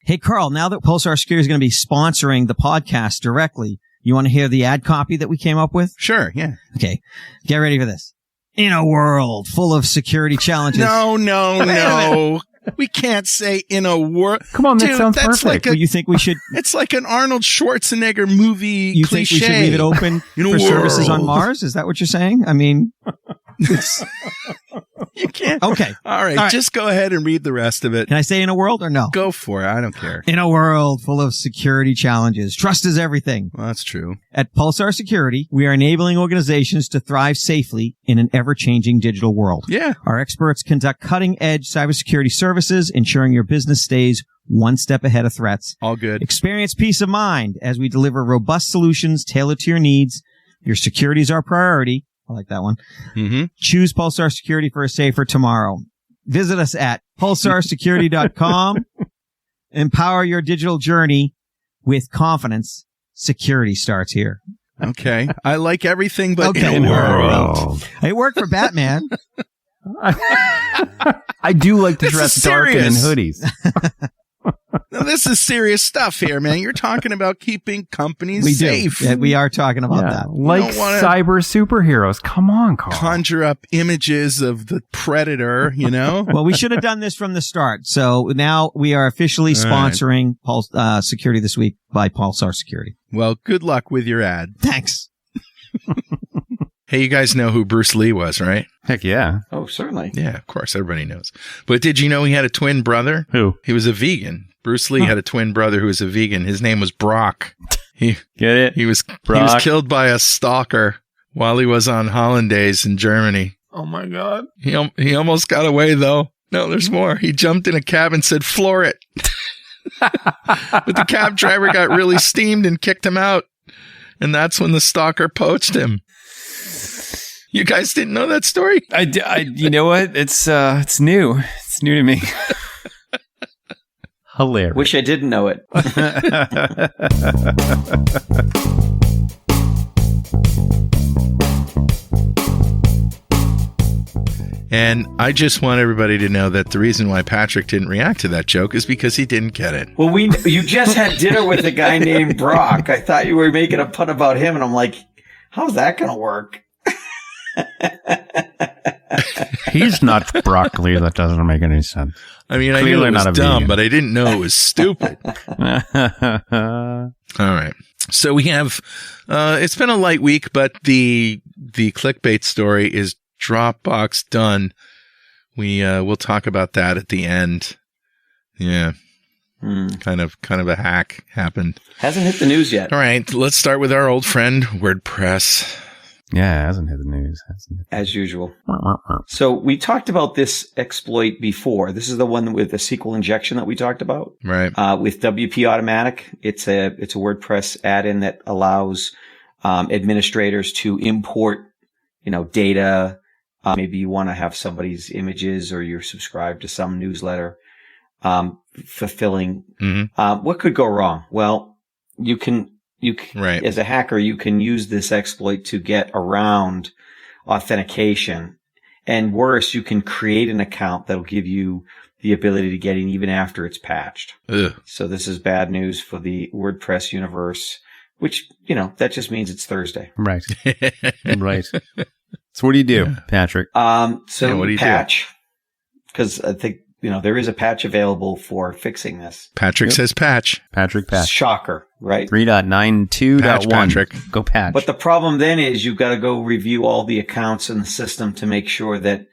Hey, Carl, now that Pulsar Security is going to be sponsoring the podcast directly, you want to hear the ad copy that we came up with? Sure, yeah. Okay, get ready for this. In a world full of security challenges. No. We can't say in a world. Come on, that sounds perfect. Like you think we should? It's like an Arnold Schwarzenegger movie You cliche. think we should leave it open for services on Mars? Is that what you're saying? I mean, you can't. Okay. All right. Just go ahead and read the rest of it. Can I say in a world or no? Go for it. I don't care. In a world full of security challenges, trust is everything. Well, that's true. At Pulsar Security, we are enabling organizations to thrive safely in an ever-changing digital world. Yeah. Our experts conduct cutting-edge cybersecurity services, ensuring your business stays one step ahead of threats. All good. Experience peace of mind as we deliver robust solutions tailored to your needs. Your security is our priority. I like that one. Mm-hmm. Choose Pulsar Security for a safer tomorrow. Visit us at pulsarsecurity.com. Empower your digital journey with confidence. Security starts here. Okay. I like everything but Okay. in a world. It worked for Batman. I do like to This dress is dark and in serious. hoodies. Now, this is serious stuff here, man. You're talking about keeping companies We safe. do. Yeah, we are talking about that. Like don't wanna cyber superheroes. Come on, Carl. Conjure up images of the predator, you know? Well, we should have done this from the start. So now we are officially sponsoring Security This Week by Pulsar Security. Well, good luck with your ad. Thanks. Hey, you guys know who Bruce Lee was, right? Heck yeah. Oh, certainly. Yeah, of course. Everybody knows. But did you know he had a twin brother? Who? He was a vegan. Bruce Lee had a twin brother who was a vegan. His name was Brock. Get it? He was Brock. killed by a stalker while he was on hollandaise in Germany. Oh, my God. He almost got away, though. No, there's more. He jumped in a cab and said, "Floor it." But the cab driver got really steamed and kicked him out. And that's when the stalker poached him. You guys didn't know that story? You know what? It's new. It's new to me. Hilarious. Wish I didn't know it. And I just want everybody to know that the reason why Patrick didn't react to that joke is because he didn't get it. Well, you just had dinner with a guy named Brock. I thought you were making a pun about him, and I'm like, how's that going to work? He's not broccoli. That doesn't make any sense. I mean, Clearly I knew it not was a dumb, vegan. but I didn't know it was stupid. All right. So we have, it's been a light week, but the clickbait story is DropBox Done. We'll talk about that at the end. Yeah. Kind of a hack happened. Hasn't hit the news yet. All right. Let's start with our old friend, WordPress. Yeah, it hasn't hit the news. As usual. So we talked about this exploit before. This is the one with the SQL injection that we talked about. Right. With WP Automatic. It's a WordPress add-in that allows administrators to import, data. Maybe you want to have somebody's images, or you're subscribed to some newsletter, fulfilling. Mm-hmm. What could go wrong? Well, Right. As a hacker, you can use this exploit to get around authentication. And worse, you can create an account that'll give you the ability to get in even after it's patched. Ugh. So this is bad news for the WordPress universe, which, that just means it's Thursday. Right. Right. So what do you do, Patrick? What do you patch, because I think, there is a patch available for fixing this. Patrick says patch. Patrick patch. Shocker, right? 3.92.1. Patch, Patrick. Go patch. But the problem then is you've got to go review all the accounts in the system to make sure that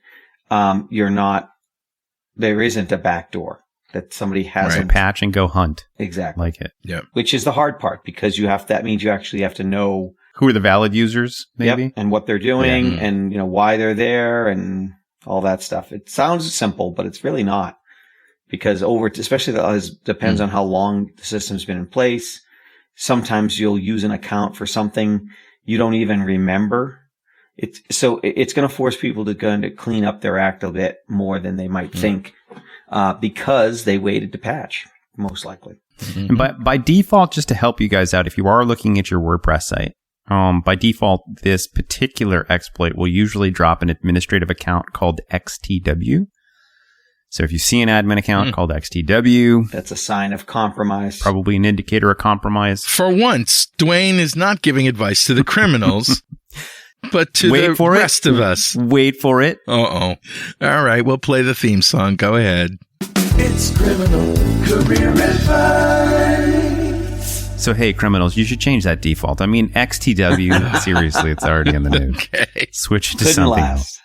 there isn't a backdoor, that somebody hasn't. Patch and go hunt. Exactly. Like it. Yep. Which is the hard part, because that means you actually have to know Who are the valid users, maybe? and what they're doing, Yeah. and why they're there and all that stuff. It sounds simple, but it's really not, because especially depends on how long the system's been in place. Sometimes you'll use an account for something you don't even remember. It's going to force people to kind of clean up their act a bit more than they might think, because they waited to patch, most likely. And by default, just to help you guys out, if you are looking at your WordPress site, by default, this particular exploit will usually drop an administrative account called XTW. So if you see an admin account called XTW, that's a sign of compromise. Probably an indicator of compromise. For once, Dwayne is not giving advice to the criminals, but to the rest of us. Wait for it. Uh-oh. All right, we'll play the theme song. Go ahead. It's criminal career advice. So, hey, criminals, you should change that default. I mean, XTW, seriously, it's already in the news. Okay. Switch it to something else.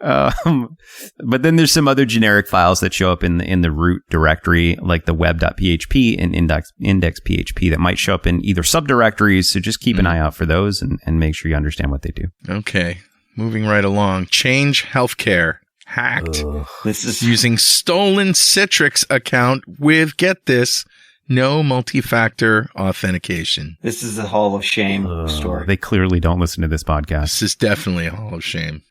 But then there's some other generic files that show up in the root directory, like the web.php and index.php that might show up in either subdirectories. So just keep an eye out for those and make sure you understand what they do. Okay. Moving right along. Change Healthcare. Hacked. This is using stolen Citrix account with, get this, no multi-factor authentication. This is a Hall of Shame story. They clearly don't listen to this podcast. This is definitely a Hall of Shame.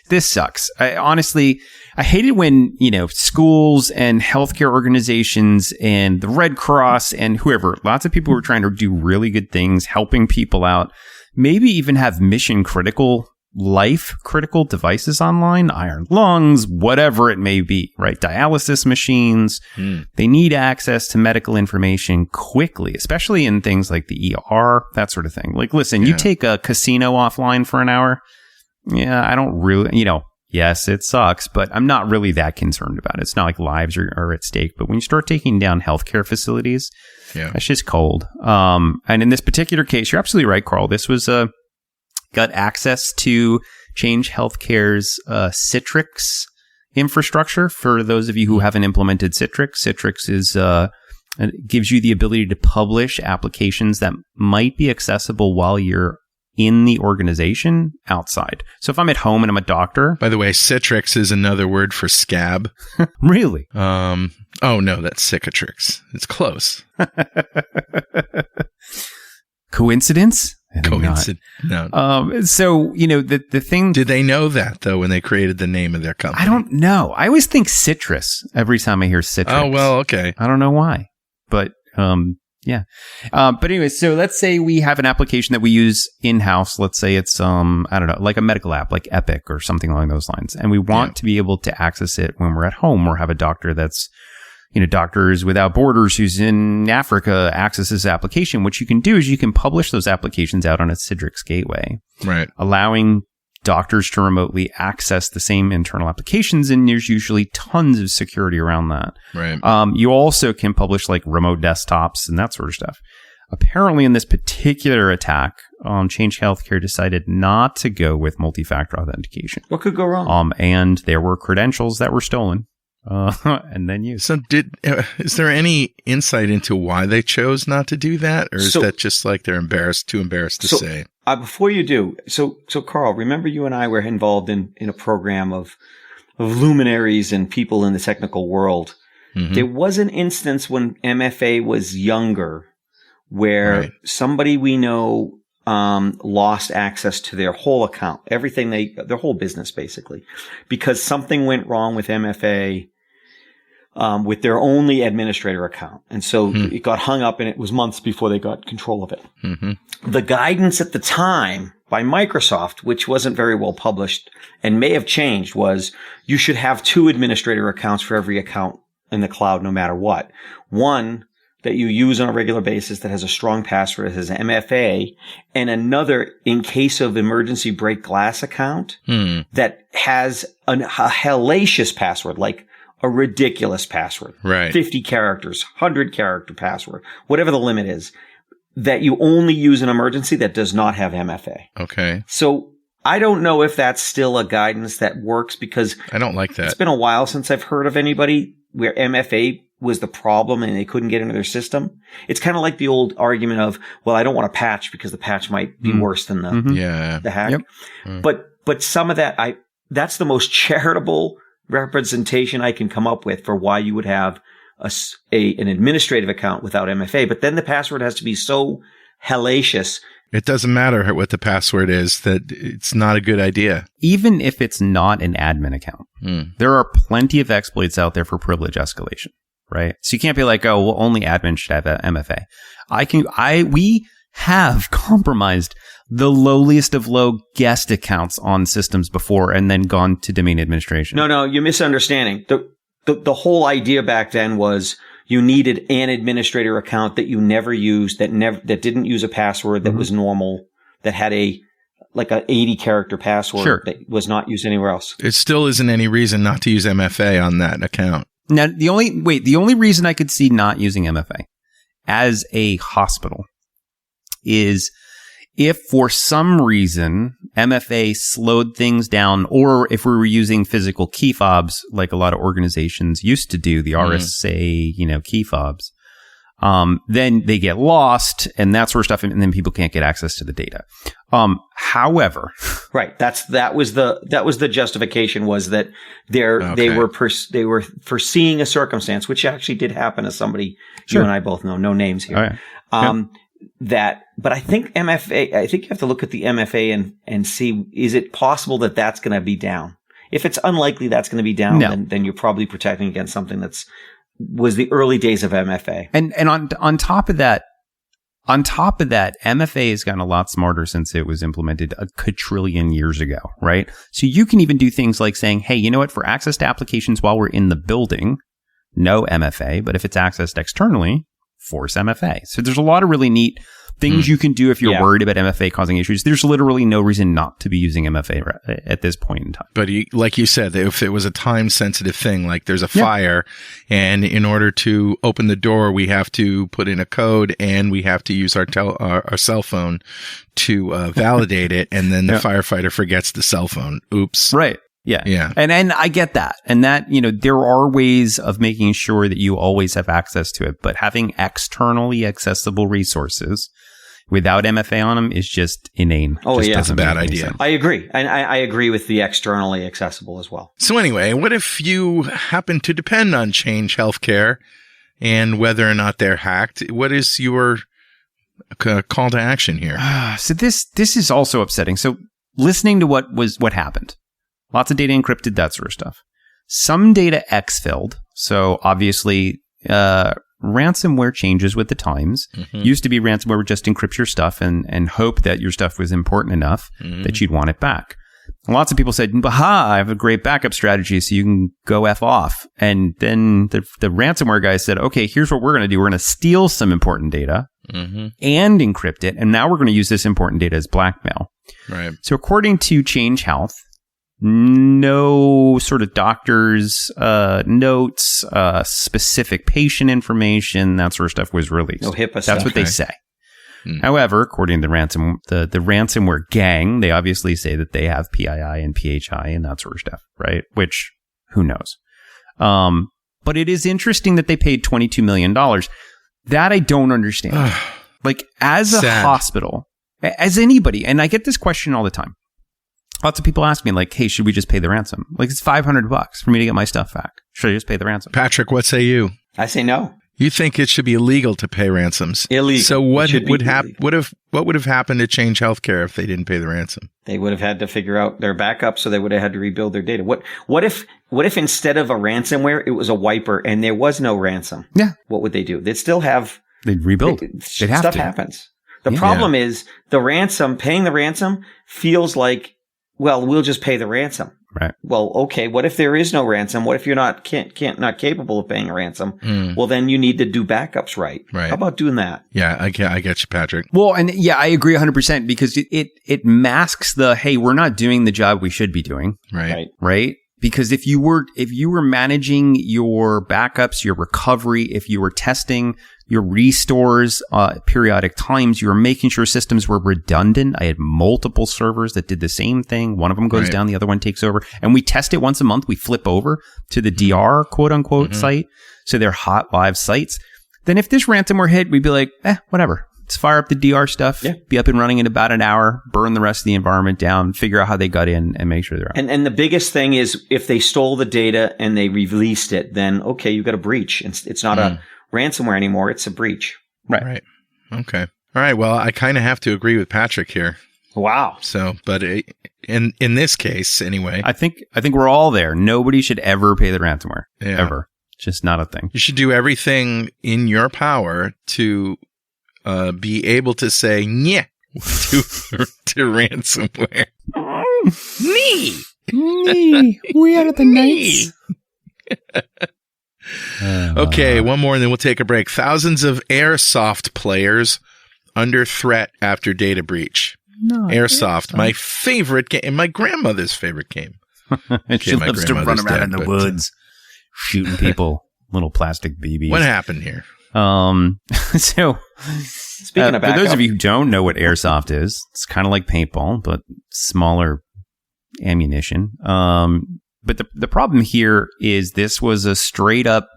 This sucks. Honestly, I hate it when, schools and healthcare organizations and the Red Cross and whoever, lots of people who are trying to do really good things, helping people out, maybe even have life critical devices online, iron lungs, whatever it may be, right? Dialysis machines. They need access to medical information quickly, especially in things like the ER, that sort of thing. Like, listen, you take a casino offline for an hour. Yeah, I don't really, yes, it sucks, but I'm not really that concerned about it. It's not like lives are at stake. But when you start taking down healthcare facilities, that's just cold. And in this particular case, you're absolutely right, Carl. This was got access to Change Healthcare's Citrix infrastructure. For those of you who haven't implemented Citrix, Citrix gives you the ability to publish applications that might be accessible while you're in the organization outside. So if I'm at home and I'm a doctor. By the way, Citrix is another word for scab. Really? Oh no, that's cicatrix. It's close. Coincidence? Coincidence. No. So, the thing. Did they know that, though, when they created the name of their company? I don't know. I always think citrus every time I hear Citrix. Oh, well, okay. I don't know why. But, yeah. But anyway, so let's say we have an application that we use in-house. Let's say it's, I don't know, like a medical app, like Epic or something along those lines. And we want to be able to access it when we're at home or have a doctor that's, Doctors Without Borders, who's in Africa, access this application. What you can do is you can publish those applications out on a Citrix gateway, right? Allowing doctors to remotely access the same internal applications, and there's usually tons of security around that. Right. You also can publish like remote desktops and that sort of stuff. Apparently, in this particular attack, Change Healthcare decided not to go with multi-factor authentication. What could go wrong? And there were credentials that were stolen. And then used. So is there any insight into why they chose not to do that? Or is that just like they're too embarrassed to say? Before you do, so Carl, remember you and I were involved in a program of luminaries and people in the technical world. Mm-hmm. There was an instance when MFA was younger where somebody we know lost access to their whole account, their whole business basically, because something went wrong with MFA. With their only administrator account. And so it got hung up, and it was months before they got control of it. Mm-hmm. The guidance at the time by Microsoft, which wasn't very well published and may have changed, was you should have 2 administrator accounts for every account in the cloud, no matter what. One that you use on a regular basis that has a strong password, that has MFA, and another in case of emergency break glass account that has a hellacious password, like a ridiculous password, right? 50 characters, 100 character password, whatever the limit is, that you only use in emergency that does not have MFA. Okay. So I don't know if that's still a guidance that works, because I don't like that. It's been a while since I've heard of anybody where MFA was the problem and they couldn't get into their system. It's kind of like the old argument of, well, I don't want to patch because the patch might be worse than the hack. Yep. But some of that, that's the most charitable representation I can come up with for why you would have an administrative account without MFA. But then the password has to be so hellacious. It doesn't matter what the password is, that it's not a good idea. Even if it's not an admin account, there are plenty of exploits out there for privilege escalation, right? So you can't be like, oh, well, only admin should have MFA. We have compromised the lowliest of low guest accounts on systems before and then gone to domain administration. No, you're misunderstanding. The whole idea back then was you needed an administrator account that you never used, that didn't use a password that was normal, that had a 80 character password that was not used anywhere else. It still isn't any reason not to use MFA on that account. Now, the only reason I could see not using MFA as a hospital is if for some reason MFA slowed things down, or if we were using physical key fobs like a lot of organizations used to do, the RSA, key fobs, then they get lost and that sort of stuff, and then people can't get access to the data. However, right, that was the justification, was that they were foreseeing a circumstance, which actually did happen to somebody you and I both know, no names here. Oh, yeah. But I think MFA, I think you have to look at the MFA and see, is it possible that that's going to be down? If it's unlikely that's going to be down, then you're probably protecting against something was the early days of MFA. And on top of that, MFA has gotten a lot smarter since it was implemented a quadrillion years ago, right? So you can even do things like saying, hey, you know what, for access to applications while we're in the building, no MFA, but if it's accessed externally, force MFA. So there's a lot of really neat things you can do if you're worried about MFA causing issues. There's literally no reason not to be using MFA at this point in time. But like you said, if it was a time-sensitive thing, like there's a fire, and in order to open the door, we have to put in a code and we have to use our cell phone to validate it, and then the firefighter forgets the cell phone. Oops. Right. Yeah. And I get that. And that, there are ways of making sure that you always have access to it, but having externally accessible resources without MFA on them is just inane. Oh, just that's a bad idea. I agree. And I agree with the externally accessible as well. So anyway, what if you happen to depend on Change Healthcare and whether or not they're hacked? What is your call to action here? So this is also upsetting. So listening to what happened. Lots of data encrypted, that sort of stuff. Some data exfilled. So obviously, ransomware changes with the times. Used to be ransomware would just encrypt your stuff and hope that your stuff was important enough that you'd want it back. And lots of people said, I have a great backup strategy so you can go F off. And then the ransomware guy said, okay, here's what we're going to do. We're going to steal some important data and encrypt it. And now we're going to use this important data as blackmail. Right. So according to Change Health, no sort of doctor's notes, specific patient information, that sort of stuff was released. No HIPAA stuff. That's what they say. However, according to the ransomware gang, they obviously say that they have PII and PHI and that sort of stuff, right? Which, who knows? But it is interesting that they paid $22 million. That I don't understand. Like, as a hospital, as anybody, and I get this question all the time. Lots of people ask me, like, hey, should we just pay the ransom? Like, it's $500 for me to get my stuff back. Should I just pay the ransom? Patrick, what say you? I say no. You think it should be illegal to pay ransoms? Illegal. So what would happen? What would have happened to Change Healthcare if they didn't pay the ransom? They would have had to figure out their backup, so they would have had to rebuild their data. What if instead of a ransomware, it was a wiper and there was no ransom? Yeah. What would they do? They'd still have. They'd rebuild. Stuff happens. The problem is paying the ransom feels like, well, we'll just pay the ransom. Right. Well, okay. What if there is no ransom? What if you're not capable of paying a ransom? Well, then you need to do backups right. Right. How about doing that? Yeah, I get you, Patrick. Well, and I agree 100% because it masks the, hey, we're not doing the job we should be doing. Right. Because if you were managing your backups, your recovery, if you were testing your restores periodic times, you were making sure systems were redundant. I had multiple servers that did the same thing. One of them goes down, the other one takes over. And we test it once a month. We flip over to the DR, quote unquote, site. So they're hot live sites. Then if this ransomware hit, we'd be like, whatever. Let's fire up the DR stuff, be up and running in about an hour, burn the rest of the environment down, figure out how they got in, and make sure they're out. And the biggest thing is if they stole the data and they released it, then, okay, you've got a breach. It's not a ransomware anymore. It's a breach. Right. Okay. All right. Well, I kind of have to agree with Patrick here. Wow. So, but in this case, anyway. I think we're all there. Nobody should ever pay the ransomware. Yeah. Ever. Just not a thing. You should do everything in your power to be able to say, yeah, to ransomware. Me. We are the knights. Okay, one more and then we'll take a break. Thousands of Airsoft players under threat after data breach. No, Airsoft, my favorite game, my grandmother's favorite game. She loves to run around in the woods, shooting people, little plastic BBs. What happened here? So, Speaking of backup, for those of you who don't know what Airsoft is, it's kind of like paintball, but smaller ammunition. But the problem here is this was a straight up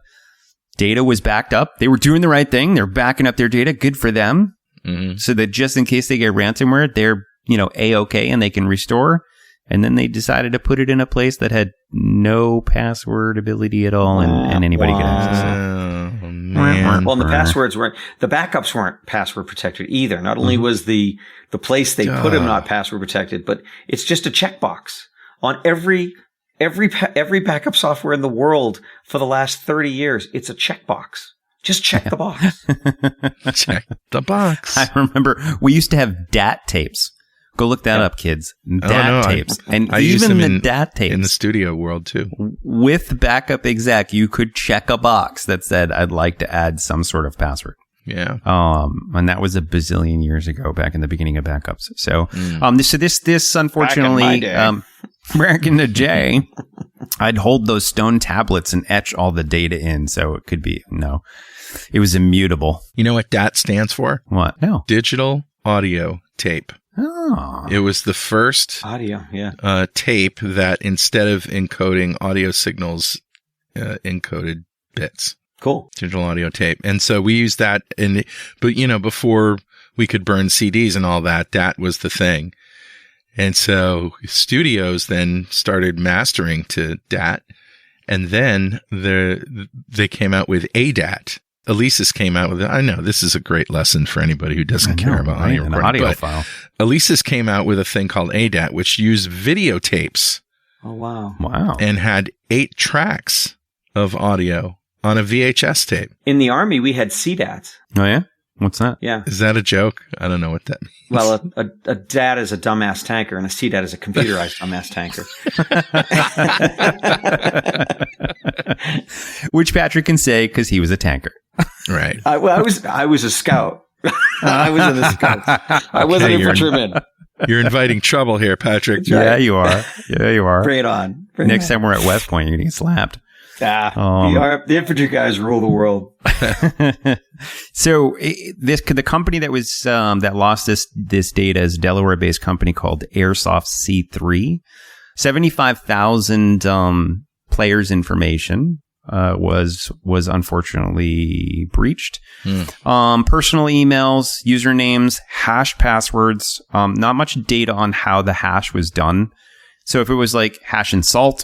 data was backed up. They were doing the right thing. They're backing up their data. Good for them. Mm-hmm. So that just in case they get ransomware, they're, A-okay and they can restore. And then they decided to put it in a place that had no password ability at all and anybody could access it. Oh, man. Well, and the backups weren't password protected either. Not only was the place they put them not password protected, but it's just a checkbox on every backup software in the world for the last 30 years. It's a checkbox. Just check the box. Check the box. I remember we used to have DAT tapes. Go look that up, kids. DAT tapes. And I even the DAT tapes. In the studio world, too. With backup exec, you could check a box that said, I'd like to add some sort of password. Yeah. And that was a bazillion years ago, back in the beginning of backups. So, this unfortunately, back in the day, I'd hold those stone tablets and etch all the data in. So it could be, it was immutable. You know what DAT stands for? What? No. Digital audio tape. Oh. It was the first audio, tape that instead of encoding audio signals, encoded bits. Cool. Digital audio tape. And so we used that but before we could burn CDs and all that, that was the thing. And so studios then started mastering to DAT. And then they came out with ADAT. Alesis came out with it. I know this is a great lesson for anybody who doesn't care about audio recording. An audio file. Alesis came out with a thing called ADAT, which used videotapes. Oh, wow. Wow. And had 8 tracks of audio on a VHS tape. In the Army, we had CDAT. Oh, yeah? What's that? Yeah. Is that a joke? I don't know what that means. Well, a DAT is a dumbass tanker, and a CDAT is a computerized dumbass tanker. Which Patrick can say because he was a tanker. Right. I was a scout. I was in the Scouts. I wasn't an infantryman. You're inviting trouble here, Patrick. Yeah, you are. Yeah, you are. Bring it on. Next time we're at West Point, you're going to get slapped. The infantry guys rule the world. So the company that was that lost this data is a Delaware-based company called Airsoft C3. 75,000 players' information was unfortunately breached. Personal emails, usernames, hash passwords. Not much data on how the hash was done. So if it was like hash and salt,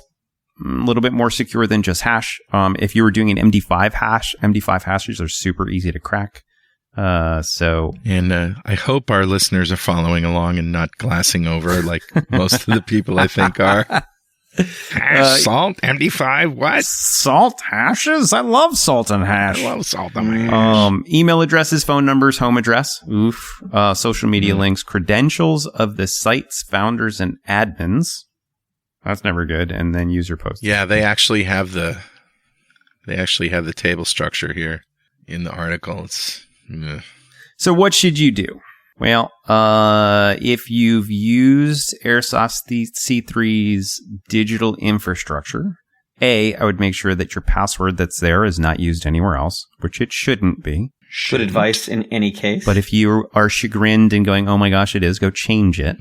a little bit more secure than just hash. If you were doing an MD5 hash, MD5 hashes are super easy to crack. I hope our listeners are following along and not glassing over like most of the people I think are. Hash, salt, MD5, what? Salt hashes? I love salt and hash. I love salt and hash. Email addresses, phone numbers, home address. Oof. Social media links, credentials of the site's founders and admins. That's never good. And then user posts. Yeah, they actually have the table structure here in the article. So what should you do? Well, if you've used Airsoft C3's digital infrastructure, I would make sure that your password that's there is not used anywhere else, which it shouldn't be. Good advice in any case. But if you are chagrined and going, oh my gosh, it is, go change it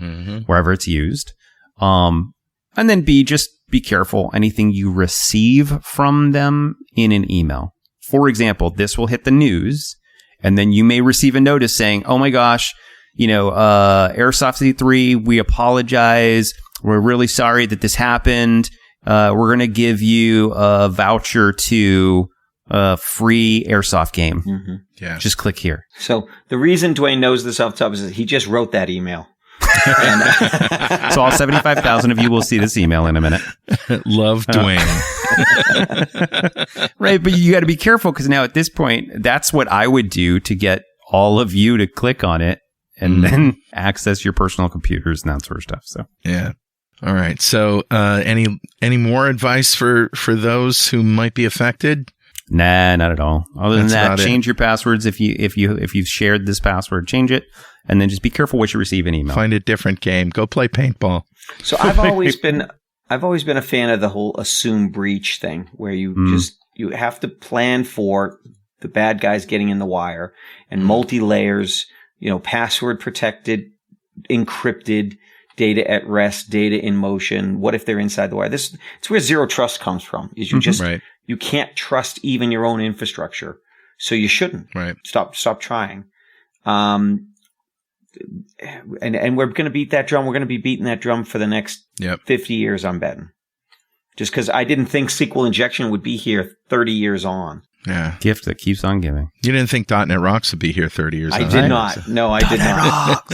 wherever it's used. And then just be careful. Anything you receive from them in an email. For example, this will hit the news, and then you may receive a notice saying, oh my gosh, Airsoft C3, we apologize. We're really sorry that this happened. We're going to give you a voucher to a free Airsoft game. Mm-hmm. Yeah. Just click here. So the reason Dwayne knows this off the top is that he just wrote that email. So all 75,000 of you will see this email in a minute. Love Dwayne. Right, but you got to be careful because now at this point, that's what I would do to get all of you to click on it and then access your personal computers and that sort of stuff. So yeah. All right. So, any more advice for those who might be affected? Nah, not at all. Other than That's that, about change your passwords if you've shared this password, change it, and then just be careful what you receive in email. Find a different game. Go play paintball. So I've always been a fan of the whole assume breach thing, where you have to plan for the bad guys getting in the wire and multi-layers, password protected, encrypted, data at rest, data in motion. What if they're inside the wire? It's where zero trust comes from. Is you just you can't trust even your own infrastructure, so you shouldn't. Right. Stop trying. And we're going to beat that drum. We're going to be beating that drum for the next 50 years. I'm betting. Just because I didn't think SQL injection would be here 30 years on. Yeah. Gift that keeps on giving. You didn't think .NET Rocks would be here 30 years on. I did not. No, I did not.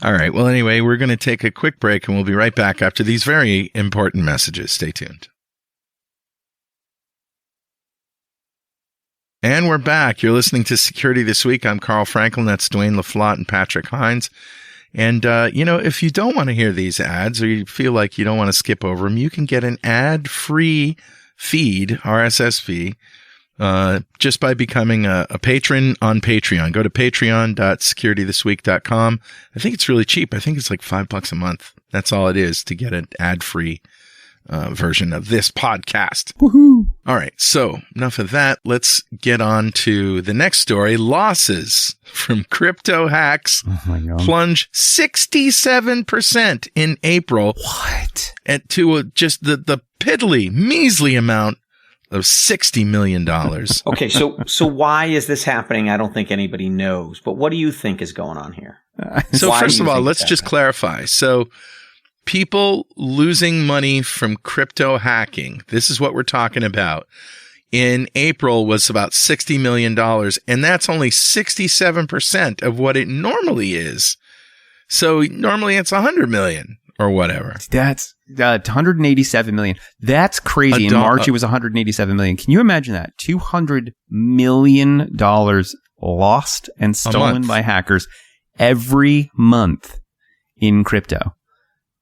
All right. Well, anyway, we're going to take a quick break and we'll be right back after these very important messages. Stay tuned. And we're back. You're listening to Security This Week. I'm Carl Franklin. That's Dwayne LaFlotte and Patrick Hines. And, if you don't want to hear these ads or you feel like you don't want to skip over them, you can get an ad-free feed, RSS feed, just by becoming a patron on Patreon. Go to patreon.securitythisweek.com. I think it's really cheap. I think it's like $5 a month. That's all it is to get an ad-free version of this podcast. Woohoo! All right. So enough of that. Let's get on to the next story. Losses from crypto hacks plunge 67% in April. What? And to just the piddly, measly amount of $60 million. Okay. So why is this happening? I don't think anybody knows, but what do you think is going on here? So Why first do of you all, think let's it's just clarify. So people losing money from crypto hacking, this is what we're talking about, in April was about $60 million, and that's only 67% of what it normally is. So normally it's 100 million or whatever. That's 187 million. That's crazy. In March, it was 187 million. Can you imagine that? $200 million lost and stolen by hackers every month in crypto.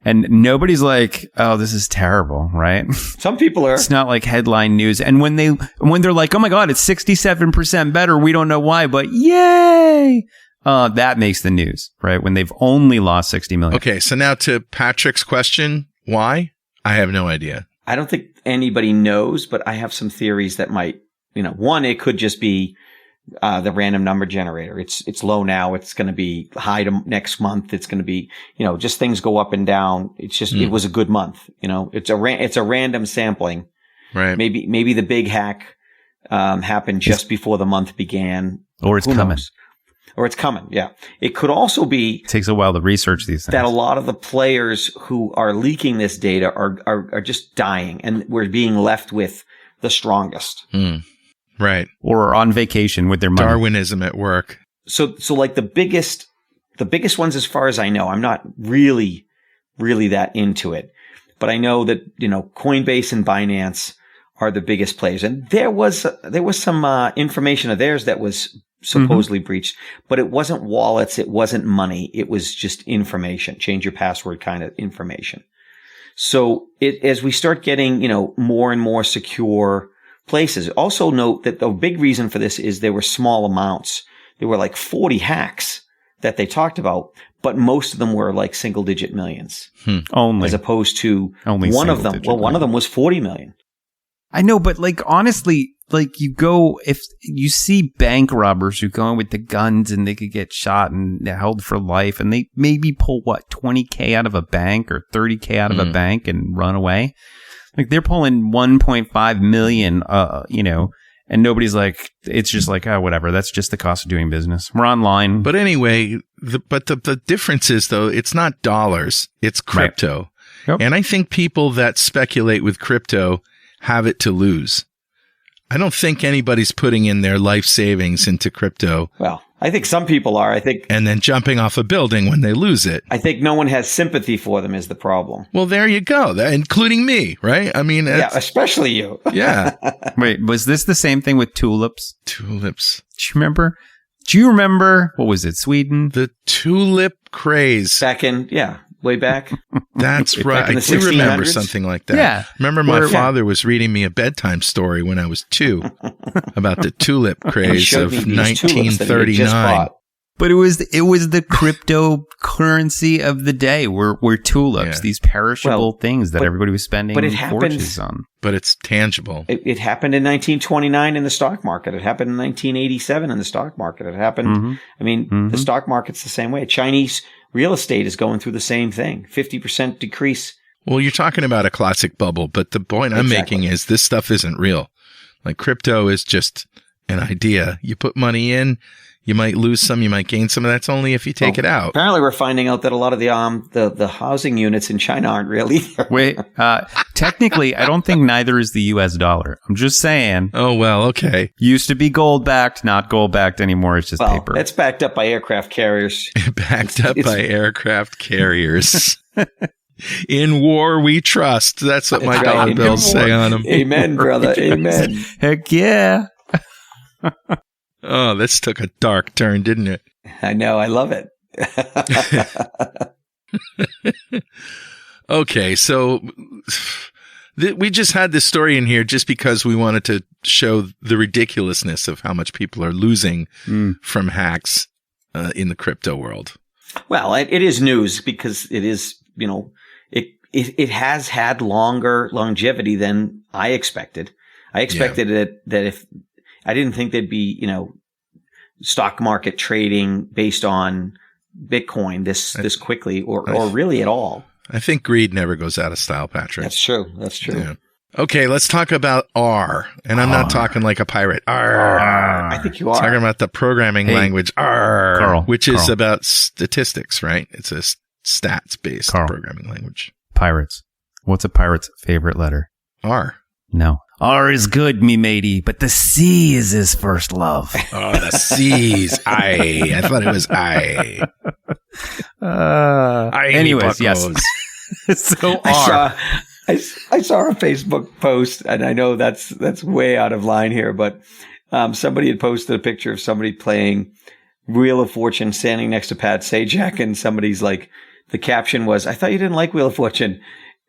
And nobody's like, oh, this is terrible, right? Some people are. It's not like headline news. And when they're like, oh my God, it's 67% better. We don't know why, but yay. That makes the news, right? When they've only lost 60 million. Okay. So now to Patrick's question, why? I have no idea. I don't think anybody knows, but I have some theories that might, one, it could just be the random number generator. It's low now. It's going to be high to next month. It's going to be, just things go up and down. It's just, it was a good month. It's a random sampling. Right. Maybe the big hack, happened just before the month began. Or it's coming. Or it's coming. Yeah. It could also be. It takes a while to research these things. That a lot of the players who are leaking this data are just dying, and we're being left with the strongest. Right. Or on vacation with their money. Darwinism at work. So like the biggest ones, as far as I know, I'm not really that into it, but I know that, Coinbase and Binance are the biggest players. And there was some information of theirs that was supposedly breached, but it wasn't wallets. It wasn't money. It was just information, change your password kind of information. So as we start getting, more and more secure places. Also note that the big reason for this is there were small amounts. There were like 40 hacks that they talked about, but most of them were like single digit millions. Only. As opposed to only one of them. Well, one of them was 40 million. I know, but honestly, if you see bank robbers who go in with the guns and they could get shot and held for life, and they maybe pull $20K out of a bank or $30K out of a bank and run away. Like they're pulling 1.5 million, and nobody's like, it's just like, oh, whatever. That's just the cost of doing business. We're online. But anyway, the difference is though, it's not dollars, it's crypto. Right. Yep. And I think people that speculate with crypto have it to lose. I don't think anybody's putting in their life savings into crypto. Well, I think some people are. And then jumping off a building when they lose it. I think no one has sympathy for them is the problem. Well, there you go. Including me, right? I mean, yeah, especially you. Yeah. Wait, was this the same thing with tulips? Tulips. Do you remember? Do you remember, what was it, Sweden? The tulip craze. Way back. That's Back right. in I the do remember 1600s? something like that. Yeah. Remember my father was reading me a bedtime story when I was 2 about the tulip craze of 1939. But it was the cryptocurrency of the day were tulips, these perishable things that everybody was spending fortunes on. But it's tangible. It happened in 1929 in the stock market. It happened in 1987 in the stock market. It happened. The stock market's the same way. Chinese real estate is going through the same thing. 50% decrease. Well, you're talking about a classic bubble, but the point I'm making is this stuff isn't real. Like crypto is just an idea. You put money in, you might lose some, you might gain some. That's only if you take it out. Apparently, we're finding out that a lot of the housing units in China aren't real either. Wait, technically, I don't think neither is the U.S. dollar. I'm just saying. Oh, well, okay. Used to be gold backed, not gold backed anymore. It's just paper. It's backed up by aircraft carriers. By aircraft carriers. In war we trust. That's what my dollar bills say on them. Amen, brother. Amen. Heck yeah. Oh, this took a dark turn, didn't it? I know. I love it. Okay, so we just had this story in here just because we wanted to show the ridiculousness of how much people are losing from hacks in the crypto world. Well, it is news because it is, it has had longer longevity than I expected. I expected that if I didn't think there'd be, stock market trading based on Bitcoin this quickly or really at all. I think greed never goes out of style, Patrick. That's true. Yeah. Okay, let's talk about R. And I'm not talking like a pirate. R. I think you are. Talking about the programming language R, Carl, which is about statistics, right? It's a stats-based programming language. Pirates. What's a pirate's favorite letter? R. No. R is good, me matey, but the C is his first love. Oh, the C's. I thought it was I. Anyways, yes. So R. I saw a Facebook post, and I know that's way out of line here, but somebody had posted a picture of somebody playing Wheel of Fortune standing next to Pat Sajak, and somebody's like, the caption was, "I thought you didn't like Wheel of Fortune."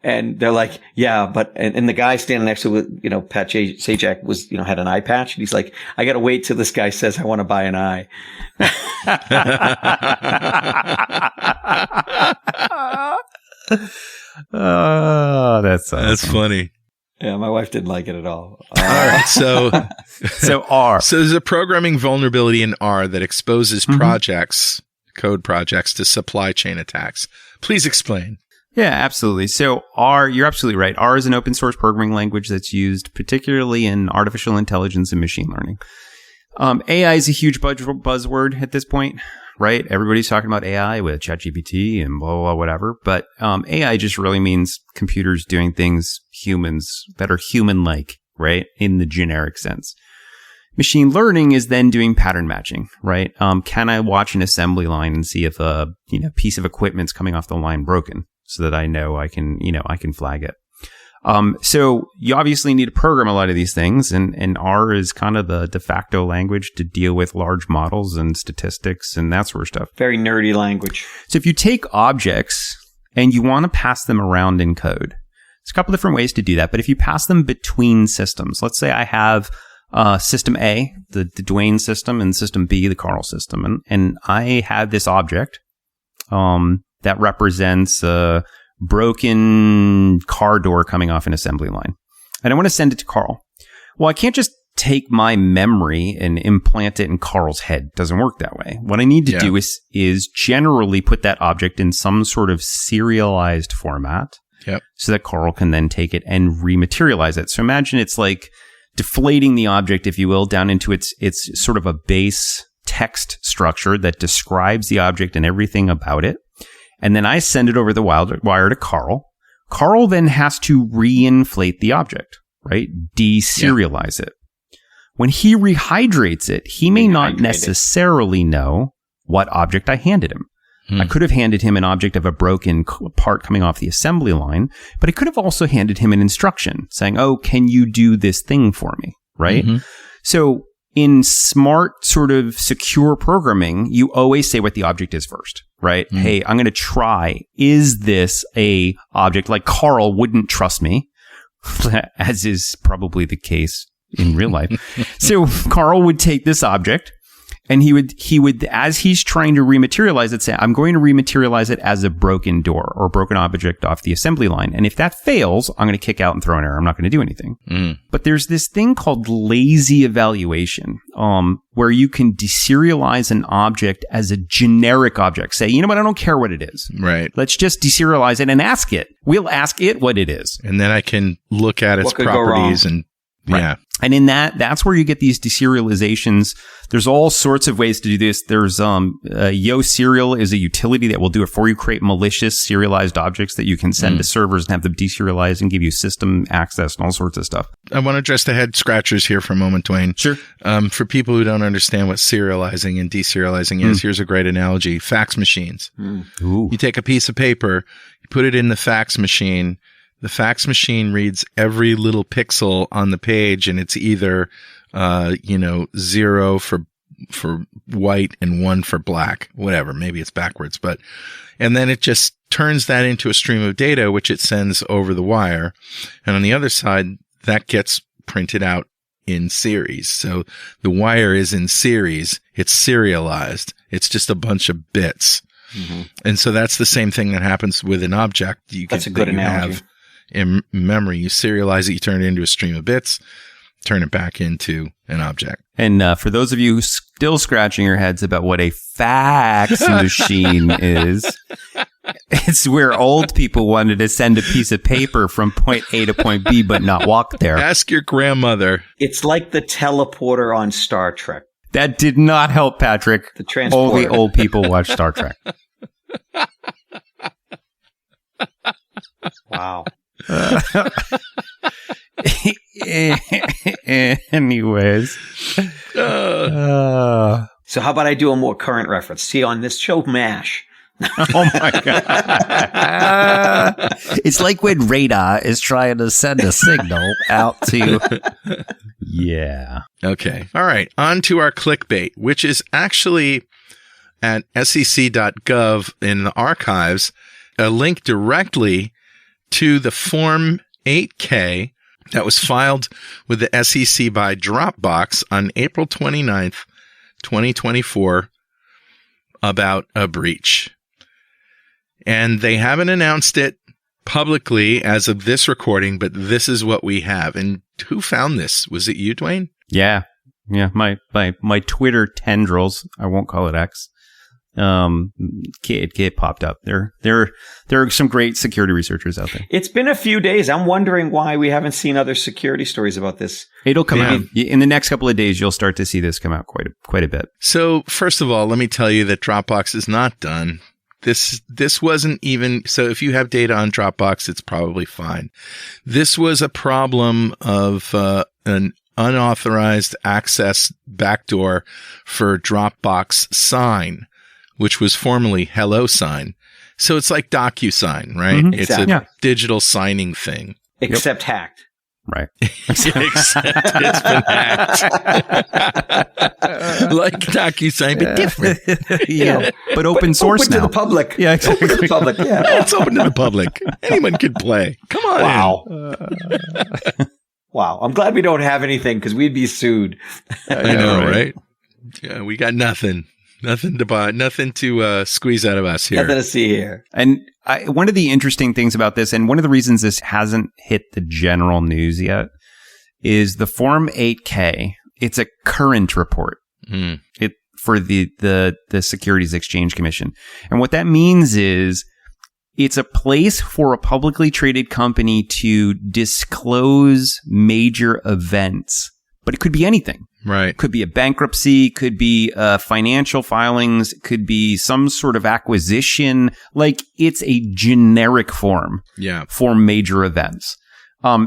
And they're like, yeah, but, and the guy standing next to, Pat Sajak was, had an eye patch. And he's like, I got to wait till this guy says I want to buy an eye. Oh, that's awesome. That's funny. Yeah, my wife didn't like it at all. All right. So R. So there's a programming vulnerability in R that exposes code projects to supply chain attacks. Please explain. Yeah, absolutely. So R, you're absolutely right. R is an open source programming language that's used particularly in artificial intelligence and machine learning. AI is a huge buzzword at this point, right? Everybody's talking about AI with ChatGPT and blah, blah, whatever. But AI just really means computers doing things that are human-like, right? In the generic sense. Machine learning is then doing pattern matching, right? Can I watch an assembly line and see if a piece of equipment's coming off the line broken? So that I know I can flag it. So you obviously need to program a lot of these things, and R is kind of the de facto language to deal with large models and statistics and that sort of stuff. Very nerdy language. So if you take objects and you want to pass them around in code, there's a couple different ways to do that. But if you pass them between systems, let's say I have system A, the Dwayne system, and system B, the Carl system, and I have this object, that represents a broken car door coming off an assembly line. And I want to send it to Carl. Well, I can't just take my memory and implant it in Carl's head. It doesn't work that way. What I need to do is generally put that object in some sort of serialized format so that Carl can then take it and rematerialize it. So imagine it's like deflating the object, if you will, down into its sort of a base text structure that describes the object and everything about it. And then I send it over the wire to Carl. Carl then has to reinflate the object, right? Deserialize it. When he rehydrates it, he may not necessarily know what object I handed him. I could have handed him an object of a broken part coming off the assembly line, but I could have also handed him an instruction saying, oh, can you do this thing for me, right? So in smart sort of secure programming, you always say what the object is first, right? Mm. Hey, I'm going to try. Is this a object? Like Carl wouldn't trust me, as is probably the case in real life. So Carl would take this object and he would, as he's trying to rematerialize it, say, I'm going to rematerialize it as a broken door or broken object off the assembly line. And if that fails, I'm going to kick out and throw an error. I'm not going to do anything. Mm. But there's this thing called lazy evaluation, where you can deserialize an object as a generic object. Say, you know what? I don't care what it is. Right. Let's just deserialize it and ask it. We'll ask it what it is. And then I can look at its properties and right. Yeah. And in that's where you get these deserializations. There's all sorts of ways to do this. There's Yo Serial is a utility that will do it for you, create malicious serialized objects that you can send to servers and have them deserialized and give you system access and all sorts of stuff. I want to address the head scratchers here for a moment, Dwayne. Sure. For people who don't understand what serializing and deserializing is, here's a great analogy. Fax machines. Ooh. You take a piece of paper, you put it in the fax machine. The fax machine reads every little pixel on the page, and it's either, 0 for white and 1 for black, whatever. Maybe it's backwards, and then it just turns that into a stream of data, which it sends over the wire. And on the other side, that gets printed out in series. So the wire is in series. It's serialized. It's just a bunch of bits. Mm-hmm. And so that's the same thing that happens with an object. That's a good analogy. In memory, you serialize it, you turn it into a stream of bits, turn it back into an object. And for those of you still scratching your heads about what a fax machine is, it's where old people wanted to send a piece of paper from point A to point B, but not walk there. Ask your grandmother. It's like the teleporter on Star Trek. That did not help, Patrick. The transporter. Only old people watch Star Trek. Wow. Anyways. So how about I do a more current reference? See, on this show, MASH. Oh my God. It's like when radar is trying to send a signal out to... Yeah. Okay. All right. On to our clickbait, which is actually at sec.gov in the archives, a link directly to the Form 8K that was filed with the SEC by DropBox on April 29th, 2024 about a breach. And they haven't announced it publicly as of this recording, but this is what we have. And who found this? Was it you, Dwayne? Yeah. Yeah. My Twitter tendrils, I won't call it X. It popped up. There are some great security researchers out there. It's been a few days. I'm wondering why we haven't seen other security stories about this. It'll come out in the next couple of days. You'll start to see this come out quite a bit. So first of all, let me tell you that Dropbox is not done. This wasn't even, so if you have data on Dropbox, it's probably fine. This was a problem of an unauthorized access backdoor for Dropbox Sign, which was formerly HelloSign. So it's like DocuSign, right? Mm-hmm. It's a digital signing thing. Except hacked. Right. Except it's been hacked. Like DocuSign, but different. Yeah. But open source open now. To the public. Yeah, exactly. Open to the public. Yeah. It's open to the public. Anyone can play. Come on. Wow. Wow. I'm glad we don't have anything because we'd be sued. I know, right? Yeah, we got nothing. Nothing to buy, nothing to squeeze out of us here. Nothing to see here. And one of the interesting things about this, and one of the reasons this hasn't hit the general news yet, is the Form 8K. It's a current report for the Securities Exchange Commission. And what that means is it's a place for a publicly traded company to disclose major events, but it could be anything. Right. Could be a bankruptcy, could be financial filings, could be some sort of acquisition. Like it's a generic form for major events.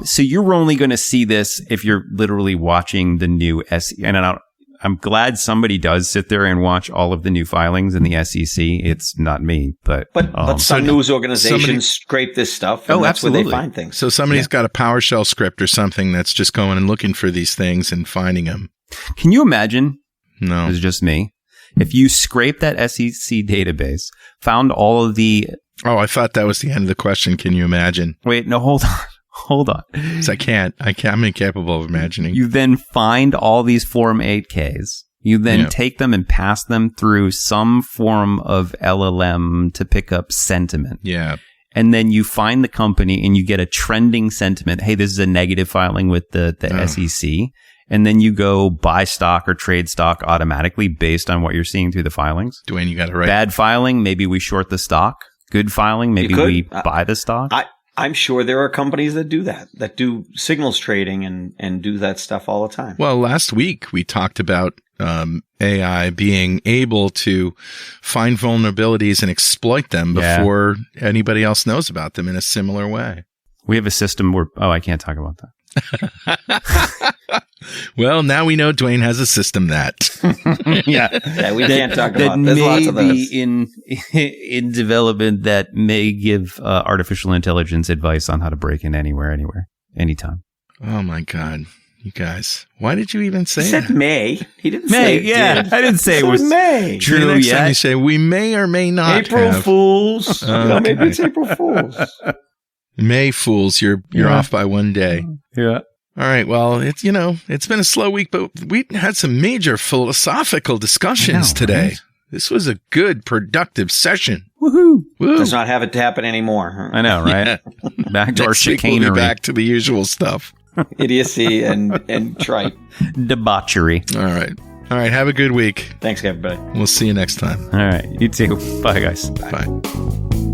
So you're only going to see this if you're literally watching the new SEC. And I'm glad somebody does sit there and watch all of the new filings in the SEC. It's not me, but some news organizations scrape this stuff. And that's absolutely. where they find things. So somebody's got a PowerShell script or something that's just going and looking for these things and finding them. Can you imagine? No. It was just me. If you scrape that SEC database, found all of the... Oh, I thought that was the end of the question. Can you imagine? Wait, no, hold on. Hold on. 'Cause I can't. I'm incapable of imagining. You then find all these Form 8Ks. You then take them and pass them through some form of LLM to pick up sentiment. Yeah. And then you find the company and you get a trending sentiment. Hey, this is a negative filing with the SEC. And then you go buy stock or trade stock automatically based on what you're seeing through the filings. Dwayne, you got it right. Bad filing, maybe we short the stock. Good filing, maybe we buy the stock. I'm sure there are companies that do that do signals trading and do that stuff all the time. Well, last week we talked about AI being able to find vulnerabilities and exploit them before anybody else knows about them in a similar way. We have a system where... Oh, I can't talk about that. Well, now we know Dwayne has a system that. We can't talk about. There's lots of those. in development that may give artificial intelligence advice on how to break in anywhere, anytime. Oh my God, you guys! Why did you even say he that? said May. He didn't May. say Yeah, did. I didn't say it was May. true Next yet. time you say we may or may not. April have. Fools. Maybe it's April Fools. May Fools. You're off by one day. Yeah. All right. Well, it's been a slow week, but we had some major philosophical discussions today. Right? This was a good, productive session. Woohoo! Woo. Does not have it to happen anymore. Huh? I know, right? Yeah. Back to our chicanery. We'll be back to the usual stuff. Idiocy and tripe. Debauchery. All right. Have a good week. Thanks, everybody. We'll see you next time. All right. You too. Bye, guys. Bye.